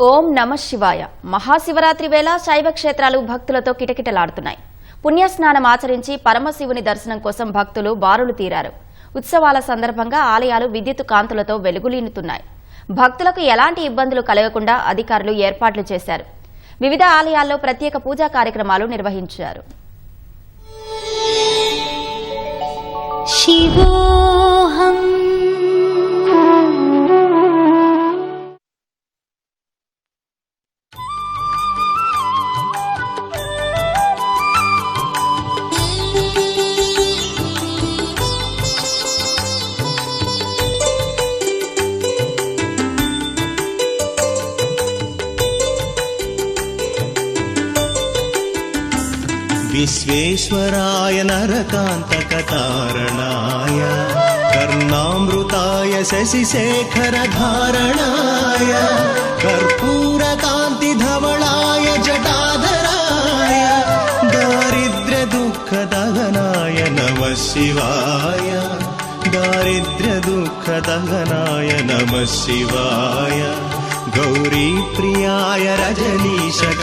ఓం నమ శివాయ. మహాశివరాత్రి వేళ శైవ క్షేత్రాలు భక్తులతో కిటకిటలాడుతున్నాయి. పుణ్యస్నానం ఆచరించి పరమశివుని దర్శనం కోసం భక్తులు బారులు తీరారు. ఉత్సవాల సందర్భంగా ఆలయాలు విద్యుత్ కాంతులతో వెలుగులీనుతున్నాయి. భక్తులకు ఎలాంటి ఇబ్బందులు కలగకుండా అధికారులు ఏర్పాట్లు చేశారు. వివిధ ఆలయాల్లో ప్రత్యేక పూజా కార్యక్రమాలు నిర్వహించారు. శివోహం विश्वेश्वराय नरकान्तकतारणाय कर्णामृताय शशिशेखरधारणाय कर्पूरकान्तिधवलाय जटाधराय दारिद्र्यदुःखदहनाय नमः शिवाय दारिद्र्यदुःखदहनाय नमः शिवाय गौरीप्रियाय रजनीशकलाधराय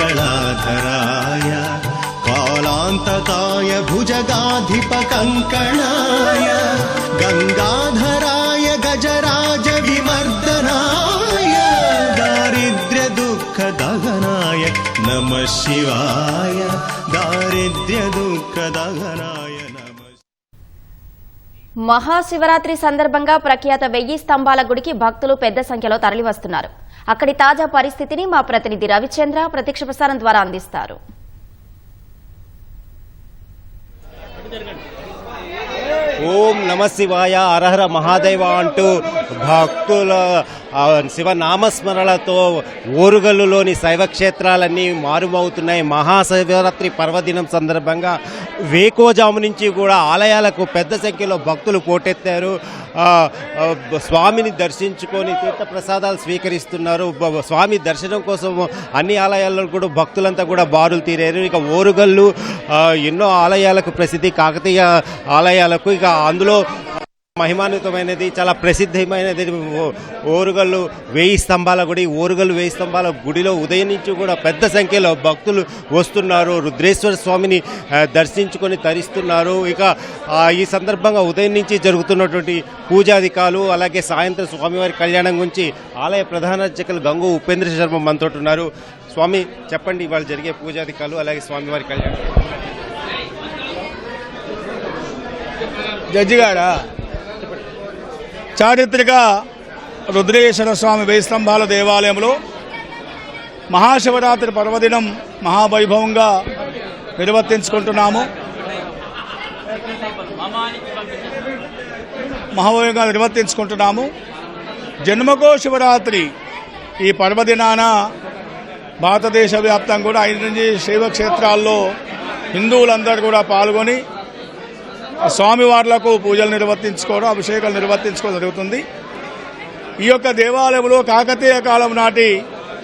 कालान्तकाय भुजगाधिपकङ्कणाय गंगाधराय गजराज विमर्दनाय दारिद्र्यदुःखदहनाय नमः शिवाय दारिद्र्यदुःखदहनाय नमः. మహాశివరాత్రి సందర్భంగా ప్రఖ్యాత 1000 స్తంభాల గుడికి భక్తులు పెద్ద సంఖ్యలో తరలివస్తున్నారు. అక్కడి తాజా పరిస్థితిని మా ప్రతినిధి రవిచంద్ర ప్రత్యక్ష ప్రసారం ద్వారా అందిస్తారు. ఓం నమ శివాయ, హరహర మహాదేవ అంటూ భక్తుల శివనామస్మరణలతో ఓరుగల్లులోని శైవక్షేత్రాలన్నీ మారుమవుతున్నాయి. మహాశివరాత్రి పర్వదినం సందర్భంగా వేకోజాము నుంచి కూడా ఆలయాలకు పెద్ద సంఖ్యలో భక్తులు పోటెత్తారు. స్వామిని దర్శించుకొని తీర్థప్రసాదాలు స్వీకరిస్తున్నారు. స్వామి దర్శనం కోసం అన్ని ఆలయాల్లో కూడా భక్తులంతా కూడా బారులు తీరారు. ఇక ఓరుగల్లు ఎన్నో ఆలయాలకు ప్రసిద్ధి, కాకతీయ ఆలయాలకు, ఇక అందులో మహిమాన్వితమైనది, చాలా ప్రసిద్ధమైనది ఓరుగల్లు 1000 స్తంభాల గుడి. ఓరుగల్లు 1000 స్తంభాల గుడిలో ఉదయం నుంచి కూడా పెద్ద సంఖ్యలో భక్తులు వస్తున్నారు. రుద్రేశ్వర స్వామిని దర్శించుకొని తరిస్తున్నారు. ఇక ఈ సందర్భంగా ఉదయం నుంచి జరుగుతున్నటువంటి పూజాధికారులు, అలాగే సాయంత్రం స్వామివారి కళ్యాణం గురించి ఆలయ ప్రధాన అర్చకులు గంగు ఉపేంద్ర శర్మ మనతో ఉన్నారు. స్వామి చెప్పండి, ఇవాళ జరిగే పూజాధికారులు అలాగే స్వామివారి కళ్యాణం. జడ్జి గారా, చారిత్రక రుద్రేశ్వర స్వామి 1000 స్తంభాల దేవాలయంలో మహాశివరాత్రి పర్వదినం మహావైభవంగా నిర్వర్తించుకుంటున్నాము. జన్మకో శివరాత్రి ఈ పర్వదినాన భారతదేశ వ్యాప్తంగా కూడా 5 శైవక్షేత్రాల్లో హిందువులందరూ కూడా పాల్గొని స్వామివార్లకు పూజలు నిర్వర్తించుకోవడం, అభిషేకాలు నిర్వర్తించుకోవడం జరుగుతుంది. ఈ యొక్క దేవాలయంలో కాకతీయ కాలం నాటి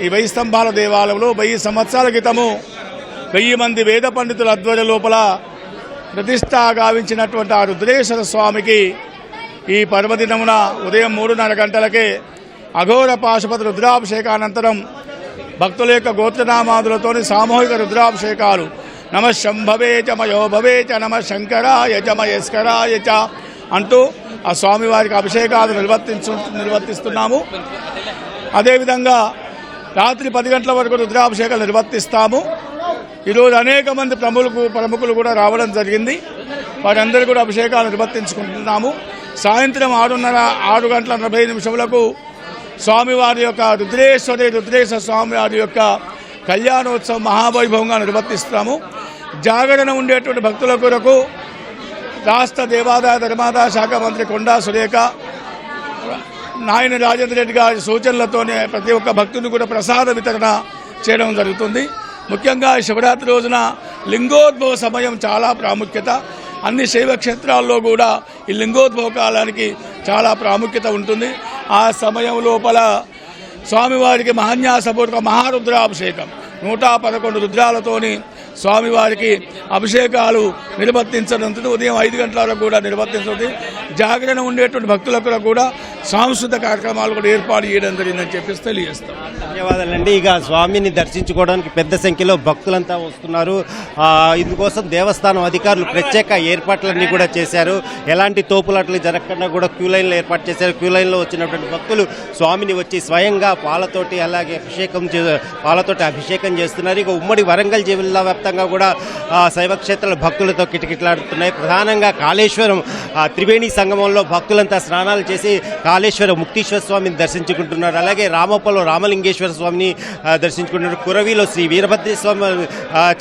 ఈ 1000 స్తంభాల దేవాలయంలో 1000 సంవత్సరాల క్రితము 1000 మంది వేద పండితుల ఆధ్వర్యం లోపల ప్రతిష్ట గావించినటువంటి ఆ రుద్రేశ్వర స్వామికి ఈ పర్వదినమున ఉదయం 3:30 గంటలకే అఘోర పాశుపతి రుద్రాభిషేకానంతరం భక్తుల యొక్క గోత్రనామాదులతోని సామూహిక రుద్రాభిషేకాలు నమ శంభవే చ మయో భవే చ నమ శంకరాయ చ మయస్కరాయ చ అంటూ ఆ స్వామివారికి అభిషేకాలు నిర్వర్తిస్తున్నాము. అదేవిధంగా రాత్రి 10 గంటల వరకు రుద్రాభిషేకాలు నిర్వర్తిస్తాము. ఈరోజు అనేక మంది ప్రముఖులు కూడా రావడం జరిగింది. వారందరూ కూడా అభిషేకాలు నిర్వర్తించుకుంటున్నాము. సాయంత్రం 6 గంటల 40 నిమిషములకు స్వామివారి యొక్క రుద్రేశ్వర స్వామి వారి యొక్క కళ్యాణోత్సవం మహావైభవంగా నిర్వర్తిస్తున్నాము. జాగరణ ఉండేటువంటి భక్తుల కొరకు రాష్ట్ర దేవాదాయ ధర్మాదాయ శాఖ మంత్రి కొండా సురేఖ, నాయని రాజేంద్ర రెడ్డి గారి సూచనలతోనే ప్రతి ఒక్క భక్తుని కూడా ప్రసాద వితరణ చేయడం జరుగుతుంది. ముఖ్యంగా శివరాత్రి రోజున లింగోద్భవ సమయం చాలా ప్రాముఖ్యత. అన్ని శైవ క్షేత్రాల్లో కూడా ఈ లింగోద్భవ కాలానికి చాలా ప్రాముఖ్యత ఉంటుంది. ఆ సమయం లోపల స్వామివారికి మహాన్యాసపూర్వక మహారుద్రాభిషేకం 111 రుద్రాలతోని స్వామివారికి అభిషేకాలు నిర్వర్తించనుంటుంది. ఉదయం 5 గంటల వరకు కూడా నిర్వర్తించుతుంది. జాగరణ ఉండేటువంటి భక్తులకు కూడా సాంస్కృతిక కార్యక్రమాలు కూడా ఏర్పాటు చేయడం జరిగిందని చెప్పేసి తెలియజేస్తాం. ధన్యవాదాలండి. ఇక స్వామిని దర్శించుకోవడానికి పెద్ద సంఖ్యలో భక్తులంతా వస్తున్నారు. ఇందుకోసం దేవస్థానం అధికారులు ప్రత్యేక ఏర్పాట్లన్నీ కూడా చేశారు. ఎలాంటి తోపులాట్లు జరగకుండా కూడా క్యూ లైన్లు ఏర్పాటు చేశారు. క్యూ లైన్లో వచ్చినటువంటి భక్తులు స్వామిని వచ్చి స్వయంగా పాలతోటి అలాగే పాలతోటి అభిషేకం చేస్తున్నారు. ఇక ఉమ్మడి వరంగల్ జిల్లా వ్యాప్తంగా కూడా శైవ క్షేత్రాల భక్తులతో కిటకిటలాడుతున్నాయి. ప్రధానంగా కాళేశ్వరం త్రివేణి సంగమంలో భక్తులంతా స్నానాలు చేసి కాళేశ్వర ముక్తీశ్వర స్వామిని దర్శించుకుంటున్నారు. అలాగే రామప్పలో రామలింగేశ్వర స్వామిని దర్శించుకుంటున్నారు. కురవిలో శ్రీ వీరభద్ర స్వామి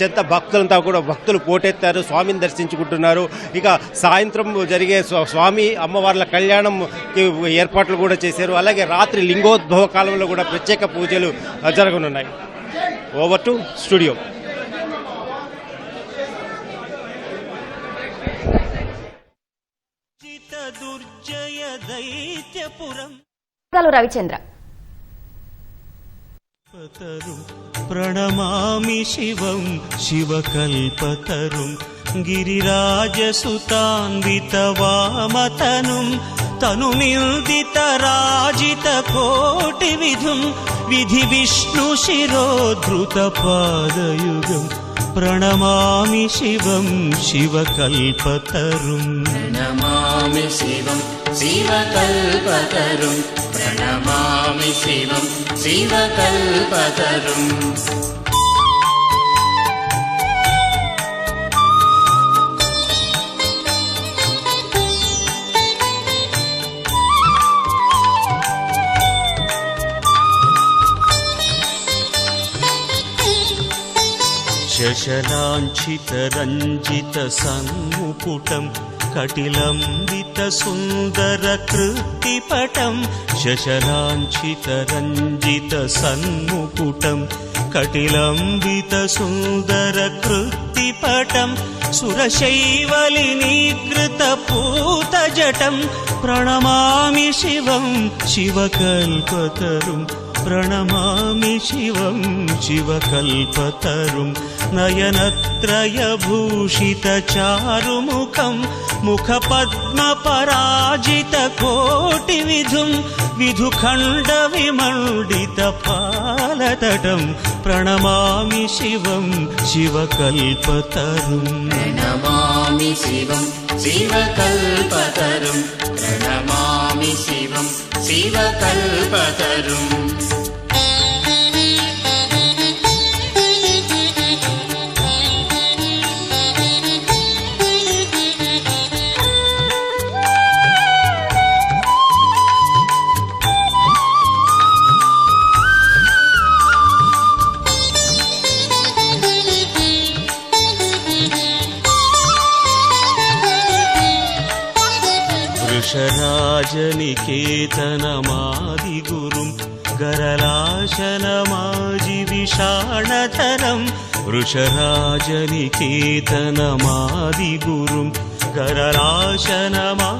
చెంత భక్తులు పోటెత్తారు, స్వామిని దర్శించుకుంటున్నారు. ఇక సాయంత్రం జరిగే స్వామి అమ్మవార్ల కళ్యాణం ఏర్పాట్లు కూడా చేశారు. అలాగే రాత్రి లింగోద్భవ కాలంలో కూడా ప్రత్యేక పూజలు జరగనున్నాయి. Over to studio. రవిచంద్ర ప్రణమామి శివం శివకల్పతరుం గిరిరాజసుతాన్వితవామతనుం తనుమిల్దితరాజితకోటివిధుం విధి విష్ణు శిరోధృతపాదయుగం ప్రణమామి శివం శివకల్పతరుం ప్రణమామి శివం శివకల్పతరుం ప్రణమామి శివం శివకల్పతరుం. శశలాంఛితరంజితసన్ముకుటం కటిలంబితసుందరకృత్తిపటం శశలాంఛితరంజితసన్ముకుటం కటిలంబితసుందరకృత్తిపటం సురశైవలినీకృతపూతజటం ప్రణమామి శివం శివకల్పతరుం ప్రణమామి శివం శివకల్పతరుం. నయనత్రయభూషితచారుముఖం ముఖపద్మపరాజితకోటివిధుం విధుఖండవిమండితపాలతటం ప్రణమామి శివం శివకల్పతరుం. ప్రణమామి శివం శివకల్పతరుం ప్రణమామి శివం శివకల్పతరుం. వృషరాజనికేతనమాదిగురుం గరలాశనమాజివిషాణధరం వృషరాజనికేతనమాదిగురుం గరలాశనమా